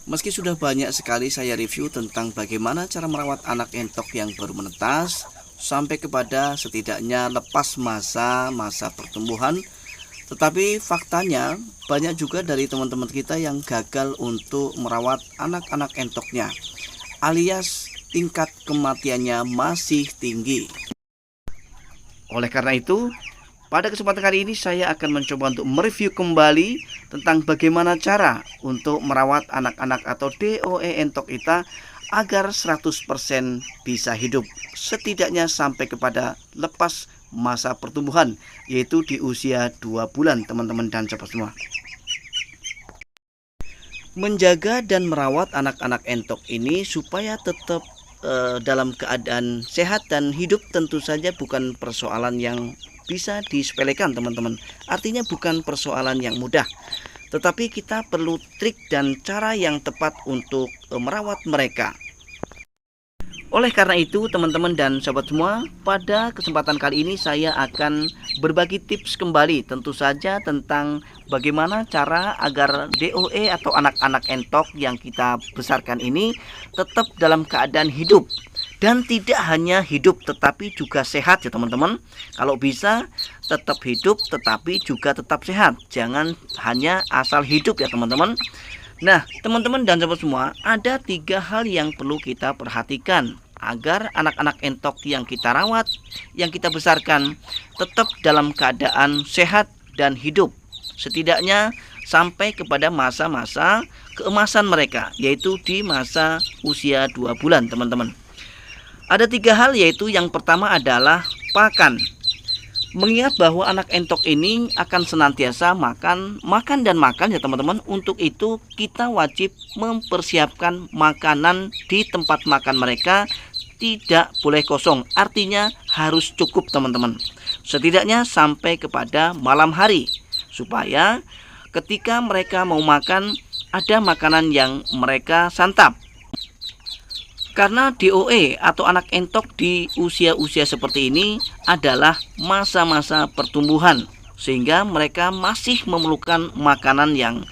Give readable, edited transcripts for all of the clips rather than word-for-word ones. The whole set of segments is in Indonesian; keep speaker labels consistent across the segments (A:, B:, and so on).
A: Meski sudah banyak sekali saya review tentang bagaimana cara merawat anak entok yang baru menetas sampai kepada setidaknya lepas masa pertumbuhan, tetapi faktanya banyak juga dari teman-teman kita yang gagal untuk merawat anak-anak entoknya, alias tingkat kematiannya masih tinggi. Oleh karena itu, pada kesempatan kali ini saya akan mencoba untuk mereview kembali tentang bagaimana cara untuk merawat anak-anak atau DOE entok kita agar 100% bisa hidup, setidaknya sampai kepada lepas masa pertumbuhan, yaitu di usia 2 bulan teman-teman dan sobat semua. Menjaga dan merawat anak-anak entok ini supaya tetap dalam keadaan sehat dan hidup tentu saja bukan persoalan yang bisa disepelekan teman-teman. Artinya bukan persoalan yang mudah, tetapi kita perlu trik dan cara yang tepat untuk merawat mereka. Oleh karena itu teman-teman dan sahabat semua, pada kesempatan kali ini saya akan berbagi tips kembali tentu saja tentang bagaimana cara agar DOE atau anak-anak entok yang kita besarkan ini tetap dalam keadaan hidup. Dan tidak hanya hidup tetapi juga sehat ya teman-teman. Kalau bisa tetap hidup tetapi juga tetap sehat. Jangan hanya asal hidup ya teman-teman. Nah teman-teman dan sahabat semua, ada 3 hal yang perlu kita perhatikan agar anak-anak entok yang kita rawat, yang kita besarkan tetap dalam keadaan sehat dan hidup, setidaknya sampai kepada masa-masa keemasan mereka, yaitu di masa usia 2 bulan teman-teman. Ada 3 hal, yaitu yang pertama adalah pakan. Mengingat bahwa anak entok ini akan senantiasa makan ya teman-teman. Untuk itu kita wajib mempersiapkan makanan di tempat makan mereka, tidak boleh kosong. Artinya harus cukup teman-teman, setidaknya sampai kepada malam hari, supaya ketika mereka mau makan ada makanan yang mereka santap. Karena DOE atau anak entok di usia-usia seperti ini adalah masa-masa pertumbuhan, sehingga mereka masih memerlukan makanan yang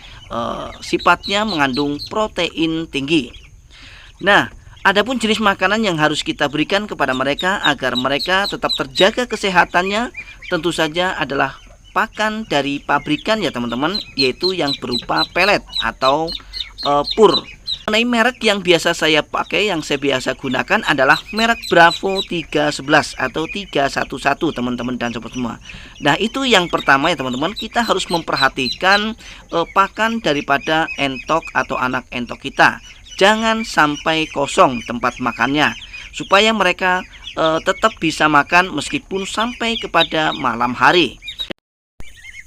A: sifatnya mengandung protein tinggi. Nah, adapun jenis makanan yang harus kita berikan kepada mereka agar mereka tetap terjaga kesehatannya tentu saja adalah pakan dari pabrikan ya teman-teman, yaitu yang berupa pelet atau pur. Mengenai merek yang biasa saya pakai, yang saya biasa gunakan adalah merek Bravo 311 atau 311 teman-teman dan sobat semua. Nah itu yang pertama ya teman-teman, kita harus memperhatikan pakan daripada entok atau anak entok kita. Jangan sampai kosong tempat makannya, supaya mereka tetap bisa makan meskipun sampai kepada malam hari.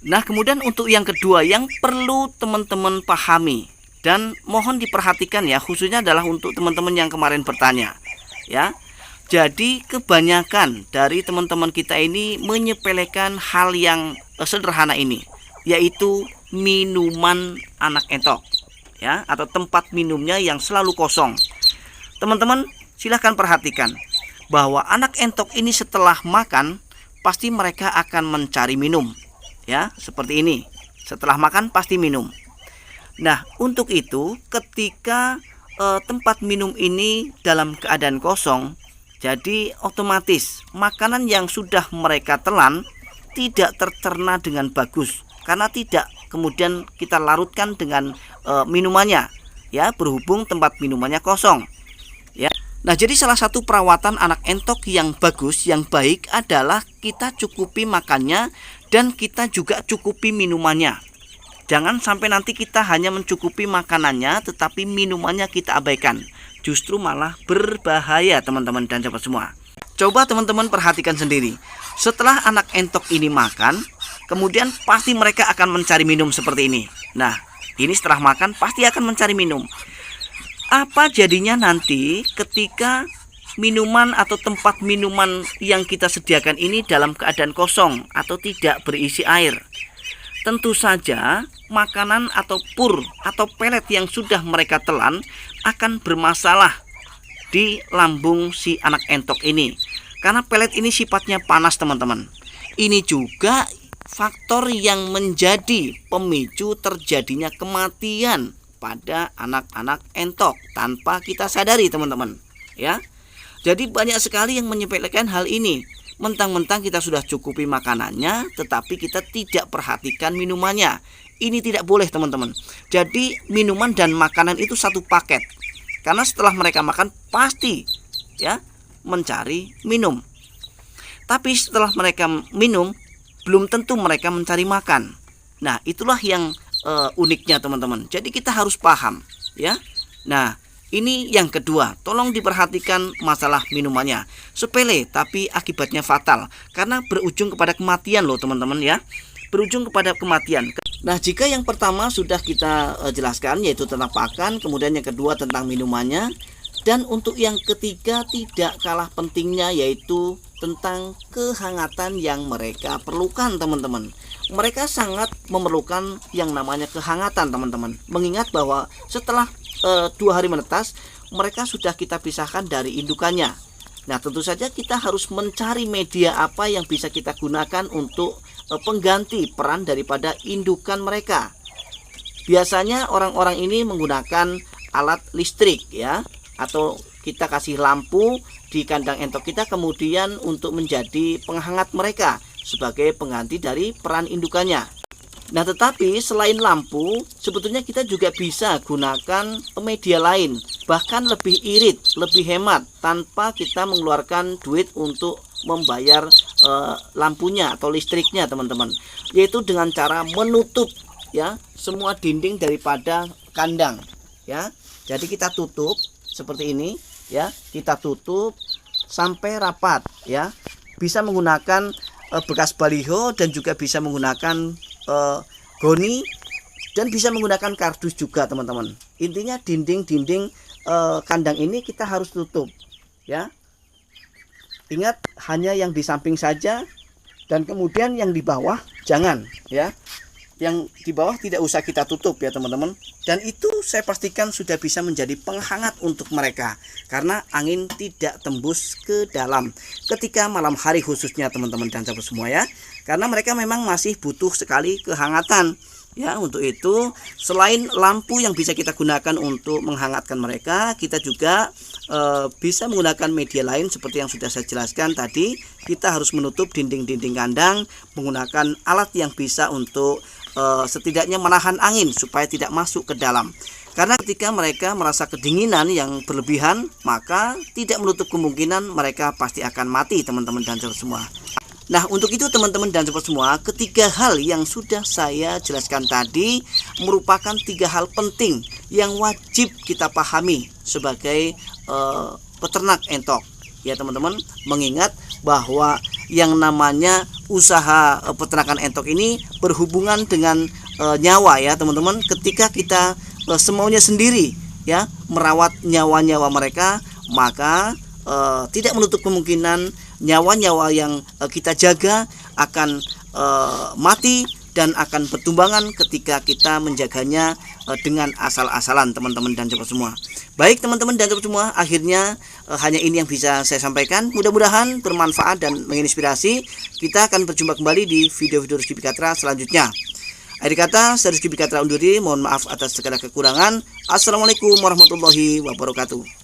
A: Nah kemudian untuk yang kedua yang perlu teman-teman pahami dan mohon diperhatikan ya, khususnya adalah untuk teman-teman yang kemarin bertanya ya. Jadi kebanyakan dari teman-teman kita ini menyepelekan hal yang sederhana ini, yaitu minuman anak entok ya, atau tempat minumnya yang selalu kosong. Teman-teman silahkan perhatikan bahwa anak entok ini setelah makan pasti mereka akan mencari minum ya, seperti ini. Setelah makan pasti minum. Nah untuk itu ketika tempat minum ini dalam keadaan kosong, jadi otomatis makanan yang sudah mereka telan tidak tercerna dengan bagus, karena tidak kemudian kita larutkan dengan minumannya ya, berhubung tempat minumannya kosong ya. Nah jadi salah satu perawatan anak entok yang bagus, yang baik adalah kita cukupi makannya dan kita juga cukupi minumannya. Jangan sampai nanti kita hanya mencukupi makanannya tetapi minumannya kita abaikan, justru malah berbahaya teman-teman dan sahabat semua. Coba teman-teman perhatikan sendiri, setelah anak entok ini makan, kemudian pasti mereka akan mencari minum seperti ini. Nah ini setelah makan pasti akan mencari minum. Apa jadinya nanti ketika minuman atau tempat minuman yang kita sediakan ini dalam keadaan kosong atau tidak berisi air? Tentu saja makanan atau pur atau pelet yang sudah mereka telan akan bermasalah di lambung si anak entok ini, karena pelet ini sifatnya panas teman-teman. Ini juga faktor yang menjadi pemicu terjadinya kematian pada anak-anak entok tanpa kita sadari teman-teman ya. Jadi banyak sekali yang menyepelekan hal ini. Mentang-mentang kita sudah cukupi makanannya, tetapi kita tidak perhatikan minumannya. Ini tidak boleh teman-teman. Jadi minuman dan makanan itu satu paket. Karena setelah mereka makan pasti ya mencari minum. Tapi setelah mereka minum belum tentu mereka mencari makan. Nah, itulah yang uniknya teman-teman. Jadi kita harus paham ya. Nah, ini yang kedua, tolong diperhatikan masalah minumannya. Sepele tapi akibatnya fatal karena berujung kepada kematian loh teman-teman ya. Berujung kepada kematian. Nah, jika yang pertama sudah kita jelaskan yaitu tentang pakan, kemudian yang kedua tentang minumannya, dan untuk yang ketiga tidak kalah pentingnya yaitu tentang kehangatan yang mereka perlukan teman-teman. Mereka sangat memerlukan yang namanya kehangatan teman-teman. Mengingat bahwa setelah 2 hari menetas mereka sudah kita pisahkan dari indukannya. Nah, tentu saja kita harus mencari media apa yang bisa kita gunakan untuk pengganti peran daripada indukan mereka. Biasanya orang-orang ini menggunakan alat listrik ya, atau kita kasih lampu di kandang entok kita kemudian untuk menjadi penghangat mereka sebagai pengganti dari peran indukannya. Nah, tetapi selain lampu, sebetulnya kita juga bisa gunakan media lain, bahkan lebih irit, lebih hemat, tanpa kita mengeluarkan duit untuk membayar lampunya atau listriknya, teman-teman. Yaitu dengan cara menutup ya semua dinding daripada kandang, ya. Jadi kita tutup seperti ini, ya. Kita tutup sampai rapat, ya. Bisa menggunakan bekas baliho dan juga bisa menggunakan goni dan bisa menggunakan kardus juga teman-teman. Intinya dinding-dinding kandang ini kita harus tutup ya. Ingat hanya yang di samping saja dan kemudian yang di bawah jangan ya. Yang di bawah tidak usah kita tutup ya teman-teman. Dan itu saya pastikan sudah bisa menjadi penghangat untuk mereka karena angin tidak tembus ke dalam ketika malam hari khususnya teman-teman dan sahabat semua ya. Karena mereka memang masih butuh sekali kehangatan. Ya, untuk itu selain lampu yang bisa kita gunakan untuk menghangatkan mereka, kita juga bisa menggunakan media lain seperti yang sudah saya jelaskan tadi. Kita harus menutup dinding-dinding kandang menggunakan alat yang bisa untuk setidaknya menahan angin supaya tidak masuk ke dalam. Karena ketika mereka merasa kedinginan yang berlebihan, maka tidak menutup kemungkinan mereka pasti akan mati teman-teman dan sahabat semua. Nah, untuk itu teman-teman dan sahabat semua, ketiga hal yang sudah saya jelaskan tadi merupakan 3 hal penting yang wajib kita pahami sebagai peternak entok. Ya teman-teman, mengingat bahwa yang namanya usaha peternakan entok ini berhubungan dengan nyawa ya teman-teman. Ketika kita semaunya sendiri ya merawat nyawa-nyawa mereka, maka tidak menutup kemungkinan nyawa-nyawa yang kita jaga akan mati dan akan bertumbangan ketika kita menjaganya dengan asal-asalan teman-teman dan sahabat semua. Baik teman-teman dan sahabat semua, akhirnya hanya ini yang bisa saya sampaikan. Mudah-mudahan bermanfaat dan menginspirasi. Kita akan berjumpa kembali di video-video Rizky Bikatra selanjutnya. Akhir kata, saya Rizky Bikatra undur diri. Mohon maaf atas segala kekurangan. Assalamualaikum warahmatullahi wabarakatuh.